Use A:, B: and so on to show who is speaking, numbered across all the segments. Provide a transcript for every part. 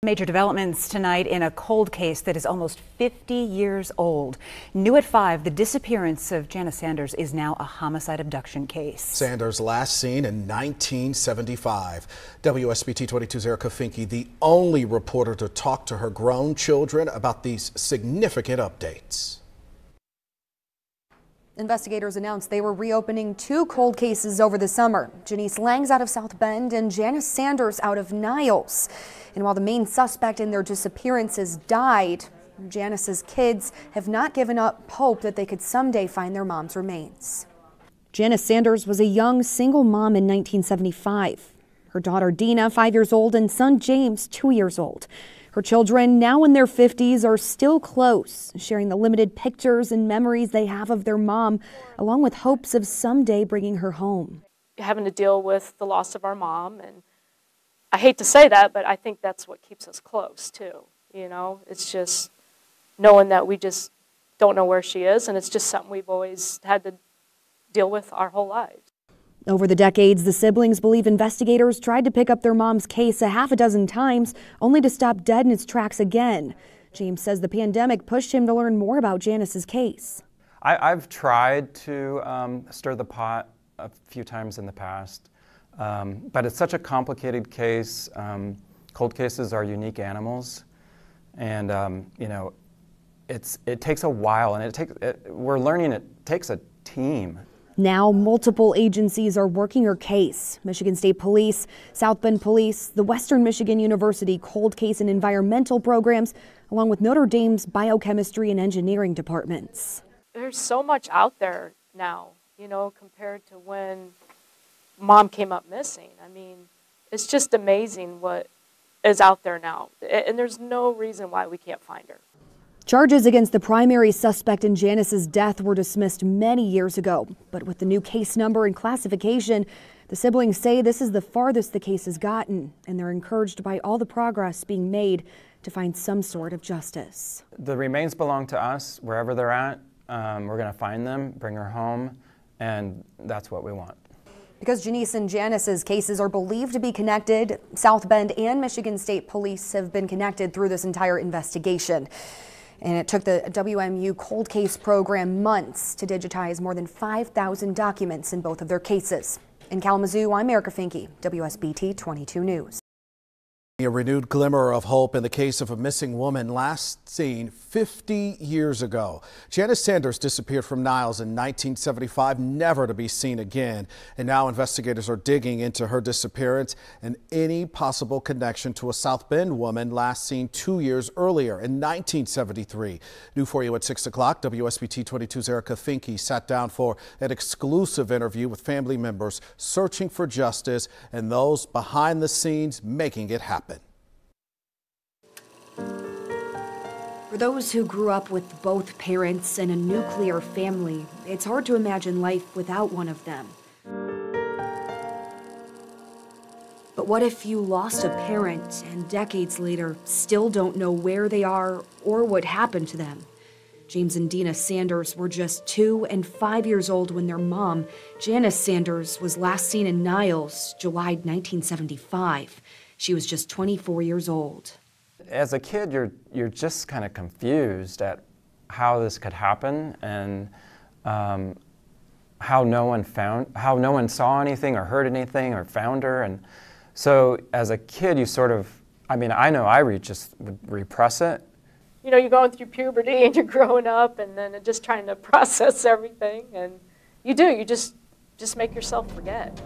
A: Major developments tonight in a cold case that is almost 50 years old. New at 5, the disappearance of Janice Sanders is now a homicide abduction case.
B: Sanders last seen in 1975. WSBT 22's Erica Finke, the only reporter to talk to her grown children about these significant updates.
C: Investigators announced they were reopening 2 cold cases over the summer. Janice Langs out of South Bend and Janice Sanders out of Niles. And while the main suspect in their disappearances died, Janice's kids have not given up hope that they could someday find their mom's remains. Janice Sanders was a young single mom in 1975. Her daughter Dina, 5 years old, and son James, 2 years old. Her children, now in their 50s, are still close, sharing the limited pictures and memories they have of their mom, along with hopes of someday bringing her home.
D: Having to deal with the loss of our mom, and I hate to say that, but I think that's what keeps us close too. You know, it's just knowing that we just don't know where she is, and it's just something we've always had to deal with our whole lives.
C: Over the decades, the siblings believe investigators tried to pick up their mom's case a half a dozen times, only to stop dead in its tracks again. James says the pandemic pushed him to learn more about Janice's case.
E: I've tried to stir the pot a few times in the past, but it's such a complicated case. Cold cases are unique animals, and you know, it takes a while, and we're learning it takes a team.
C: Now, multiple agencies are working her case. Michigan State Police, South Bend Police, the Western Michigan University Cold Case and Environmental Programs, along with Notre Dame's Biochemistry and Engineering departments.
D: There's so much out there now, you know, compared to when Mom came up missing. I mean, it's just amazing what is out there now, and there's no reason why we can't find her.
C: Charges against the primary suspect in Janice's death were dismissed many years ago. But with the new case number and classification, the siblings say this is the farthest the case has gotten, and they're encouraged by all the progress being made to find some sort of justice.
E: The remains belong to us wherever they're at. We're going to find them, bring her home, and that's what we want.
C: Because Janice and Janice's cases are believed to be connected, South Bend and Michigan State Police have been connected through this entire investigation. And it took the WMU Cold Case Program months to digitize more than 5,000 documents in both of their cases. In Kalamazoo, I'm Erica Finke, WSBT 22 News.
B: A renewed glimmer of hope in the case of a missing woman last seen 50 years ago. Janice Sanders disappeared from Niles in 1975, never to be seen again. And now investigators are digging into her disappearance and any possible connection to a South Bend woman last seen 2 years earlier in 1973. New for you at 6 o'clock, WSBT 22's Erica Finke sat down for an exclusive interview with family members searching for justice and those behind the scenes making it happen.
C: For those who grew up with both parents in a nuclear family, it's hard to imagine life without one of them. But what if you lost a parent and decades later still don't know where they are or what happened to them? James and Dina Sanders were just 2 and 5 years old when their mom, Janice Sanders, was last seen in Niles, July 1975. She was just 24 years old.
E: As a kid, you're just kind of confused at how this could happen, and how no one saw anything or heard anything or found her. And so as a kid, you sort of, I mean, I know I just repress it.
D: You know, you're going through puberty and you're growing up, and then just trying to process everything, and you just make yourself forget.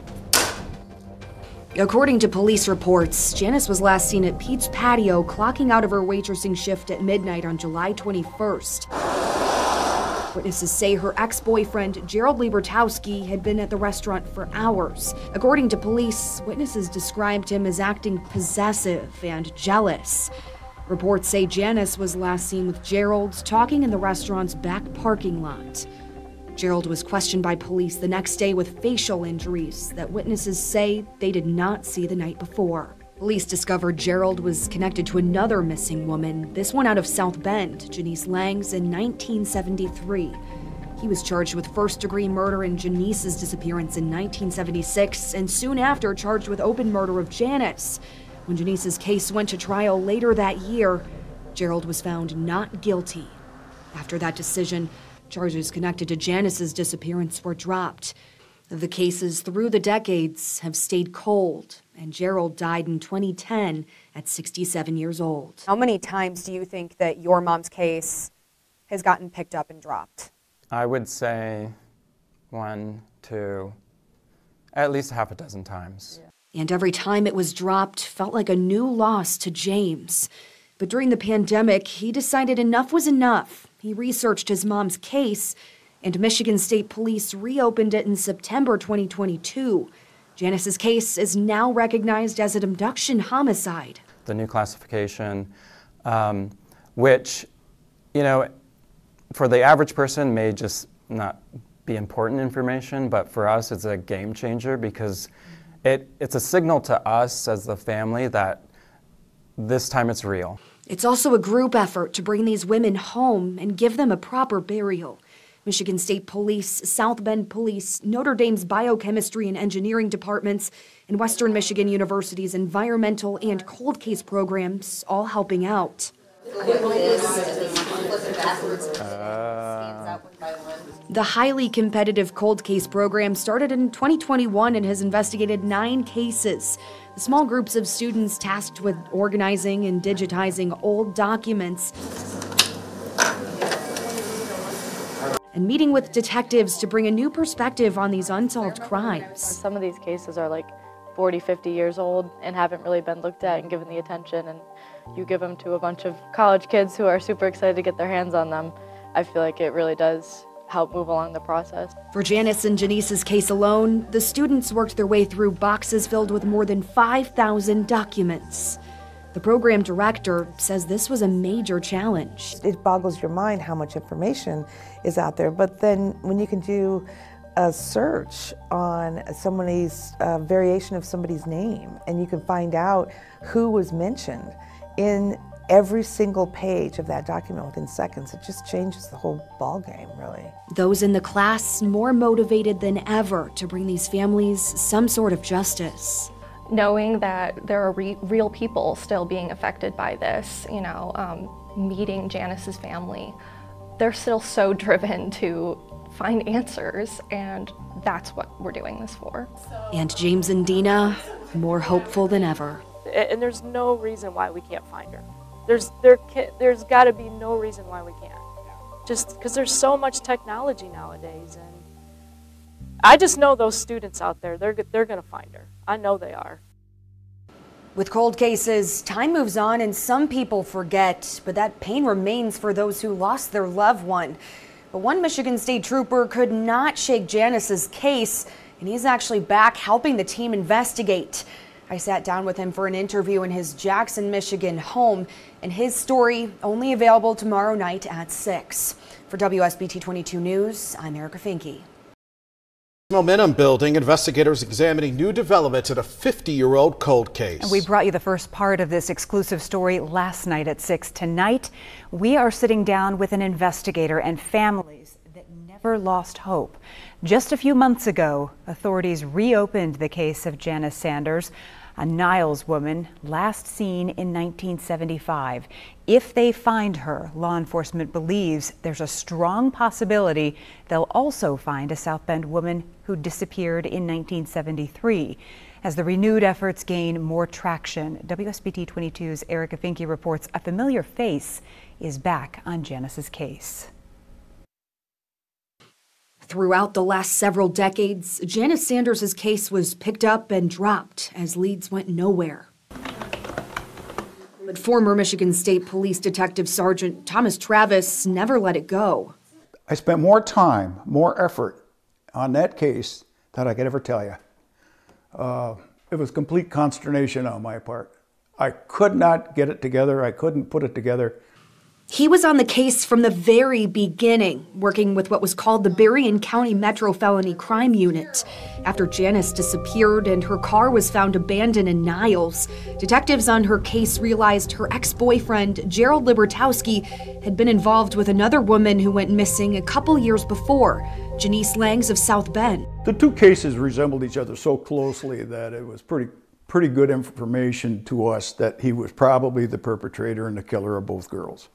C: According to police reports, Janice was last seen at Pete's Patio clocking out of her waitressing shift at midnight on July 21st. Witnesses say her ex-boyfriend, Gerald Liebertowski, had been at the restaurant for hours. According to police, witnesses described him as acting possessive and jealous. Reports say Janice was last seen with Gerald talking in the restaurant's back parking lot. Gerald was questioned by police the next day with facial injuries that witnesses say they did not see the night before. Police discovered Gerald was connected to another missing woman, this one out of South Bend, Janice Langs, in 1973. He was charged with first-degree murder in Janice's disappearance in 1976, and soon after charged with open murder of Janice. When Janice's case went to trial later that year, Gerald was found not guilty. After that decision, charges connected to Janice's disappearance were dropped. The cases through the decades have stayed cold, and Gerald died in 2010 at 67 years old.
F: How many times do you think that your mom's case has gotten picked up and dropped?
E: I would say 1, 2, at least half a dozen times.
C: And every time it was dropped felt like a new loss to James. But during the pandemic, he decided enough was enough. He researched his mom's case, and Michigan State Police reopened it in September 2022. Janice's case is now recognized as an abduction homicide.
E: The new classification, which, you know, for the average person may just not be important information, but for us it's a game changer because it's a signal to us as the family that this time it's real.
C: It's also a group effort to bring these women home and give them a proper burial. Michigan State Police, South Bend Police, Notre Dame's Biochemistry and Engineering departments, and Western Michigan University's environmental and cold case programs all helping out. The highly competitive cold case program started in 2021 and has investigated 9 cases. The small groups of students tasked with organizing and digitizing old documents and meeting with detectives to bring a new perspective on these unsolved crimes.
D: Some of these cases are like 40, 50 years old and haven't really been looked at and given the attention, and you give them to a bunch of college kids who are super excited to get their hands on them. I feel like it really does help move along the process.
C: For Janice and Janice's case alone, the students worked their way through boxes filled with more than 5,000 documents. The program director says this was a major challenge.
G: It boggles your mind how much information is out there, but then when you can do a search on somebody's variation of somebody's name, and you can find out who was mentioned in every single page of that document within seconds, it just changes the whole ballgame, really.
C: Those in the class more motivated than ever to bring these families some sort of justice.
H: Knowing that there are real people still being affected by this, meeting Janice's family, they're still so driven to find answers, and that's what we're doing this for.
C: And James and Dina, more hopeful than ever.
D: And there's no reason why we can't find her. There's got to be no reason why we can't. Just because there's so much technology nowadays, and I just know those students out there, they're going to find her. I know they are.
C: With cold cases, time moves on and some people forget, but that pain remains for those who lost their loved one. But one Michigan State trooper could not shake Janice's case, and he's actually back helping the team investigate. I sat down with him for an interview in his Jackson, Michigan home, and his story only available tomorrow night at 6. For WSBT 22 News, I'm Erica Finke.
B: Momentum building, investigators examining new developments in a 50-year-old cold case.
A: And we brought you the first part of this exclusive story last night at 6. Tonight, we are sitting down with an investigator and families that never lost hope. Just a few months ago, authorities reopened the case of Janice Sanders, a Niles woman last seen in 1975. If they find her, law enforcement believes there's a strong possibility they'll also find a South Bend woman who disappeared in 1973. As the renewed efforts gain more traction, WSBT 22's Erica Finke reports a familiar face is back on Janice's case.
C: Throughout the last several decades, Janice Sanders' case was picked up and dropped as leads went nowhere. But former Michigan State Police Detective Sergeant Thomas Travis never let it go.
I: I spent more time, more effort on that case than I could ever tell you. It was complete consternation on my part. I could not get it together. I couldn't put it together.
C: He was on the case from the very beginning, working with what was called the Berrien County Metro Felony Crime Unit. After Janice disappeared and her car was found abandoned in Niles, detectives on her case realized her ex-boyfriend, Gerald Libertowski, had been involved with another woman who went missing a couple years before, Janice Langs of South Bend.
I: The two cases resembled each other so closely that it was pretty pretty good information to us that he was probably the perpetrator and the killer of both girls.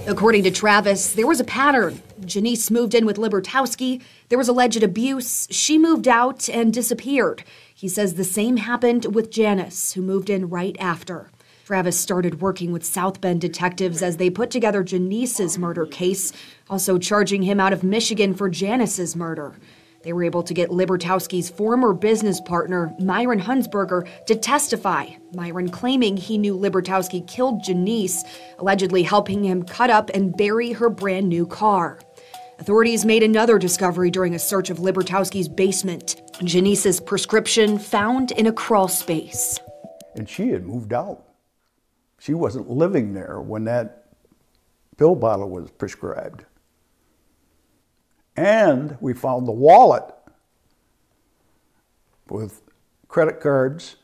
C: According to Travis, there was a pattern. Janice moved in with Libertowski. There was alleged abuse. She moved out and disappeared. He says the same happened with Janice, who moved in right after. Travis started working with South Bend detectives as they put together Janice's murder case, also charging him out of Michigan for Janice's murder. They were able to get Libertowski's former business partner, Myron Hunsberger, to testify, Myron claiming he knew Libertowski killed Janice, allegedly helping him cut up and bury her brand new car. Authorities made another discovery during a search of Libertowski's basement. Janice's prescription found in a crawl space.
I: And she had moved out. She wasn't living there when that pill bottle was prescribed. And we found the wallet with credit cards,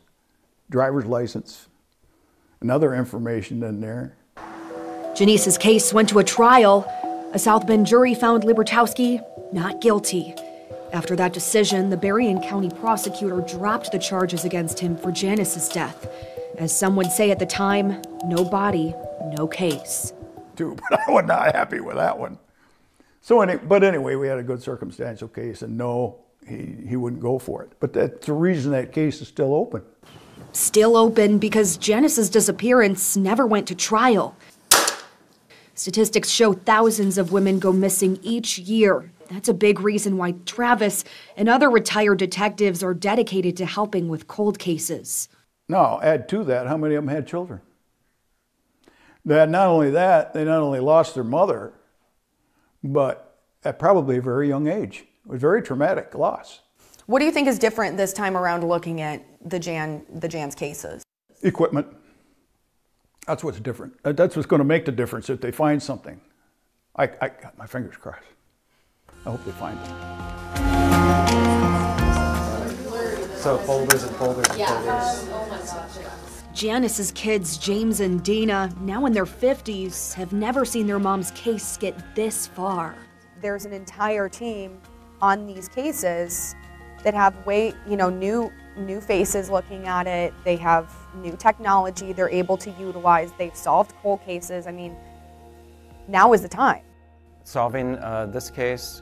I: driver's license, and other information in there.
C: Janice's case went to a trial. A South Bend jury found Libertowski not guilty. After that decision, the Berrien County prosecutor dropped the charges against him for Janice's death. As some would say at the time, no body, no case.
I: But I was not happy with that one. But anyway, we had a good circumstantial case, and no, he wouldn't go for it. But that's the reason that case is still open.
C: Still open because Janice's disappearance never went to trial. Statistics show thousands of women go missing each year. That's a big reason why Travis and other retired detectives are dedicated to helping with cold cases.
I: Now, add to that, how many of them had children? That not only that, they not only lost their mother, but at probably a very young age. It was a very traumatic loss.
F: What do you think is different this time around looking at the Jan's cases?
I: Equipment. That's what's different. That's what's going to make the difference if they find something. I got my fingers crossed. I hope they find it.
E: So folders and folders and folders.
C: Janice's kids, James and Dina, now in their 50s, have never seen their mom's case get this far.
F: There's an entire team on these cases that have new faces looking at it. They have new technology they're able to utilize. They've solved cold cases. I mean, now is the time.
E: Solving this case,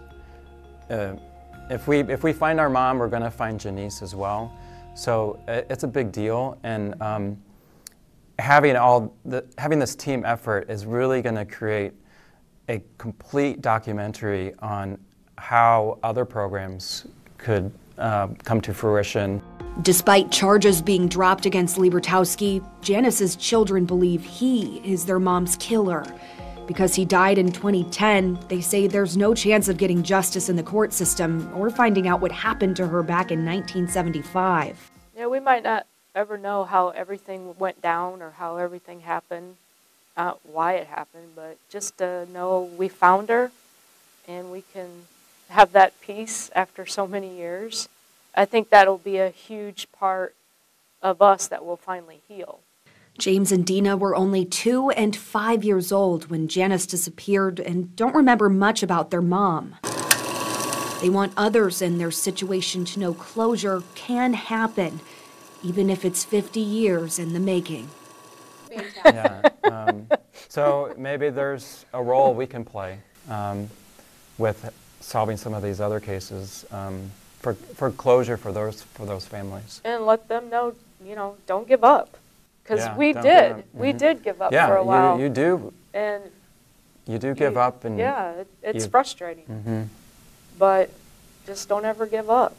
E: if we find our mom, we're going to find Janice as well. So it's a big deal, and having this team effort is really going to create a complete documentary on how other programs could come to fruition.
C: Despite charges being dropped against Libertowski, Janice's children believe he is their mom's killer. Because he died in 2010, they say there's no chance of getting justice in the court system or finding out what happened to her back in 1975.
D: Yeah, we might not ever know how everything went down or how everything happened, why it happened, but just to know we found her and we can have that peace after so many years. I think that'll be a huge part of us that will finally heal.
C: James and Dina were only 2 and 5 years old when Janice disappeared and don't remember much about their mom. They want others in their situation to know closure can happen, even if it's 50 years in the making.
E: Yeah, so maybe there's a role we can play with solving some of these other cases for closure for those families.
D: And let them know, don't give up. Because we did.
E: Mm-hmm.
D: We did give up for a while.
E: You do.
D: And
E: you do give up. And
D: yeah, it's frustrating. Mm-hmm. But just don't ever give up.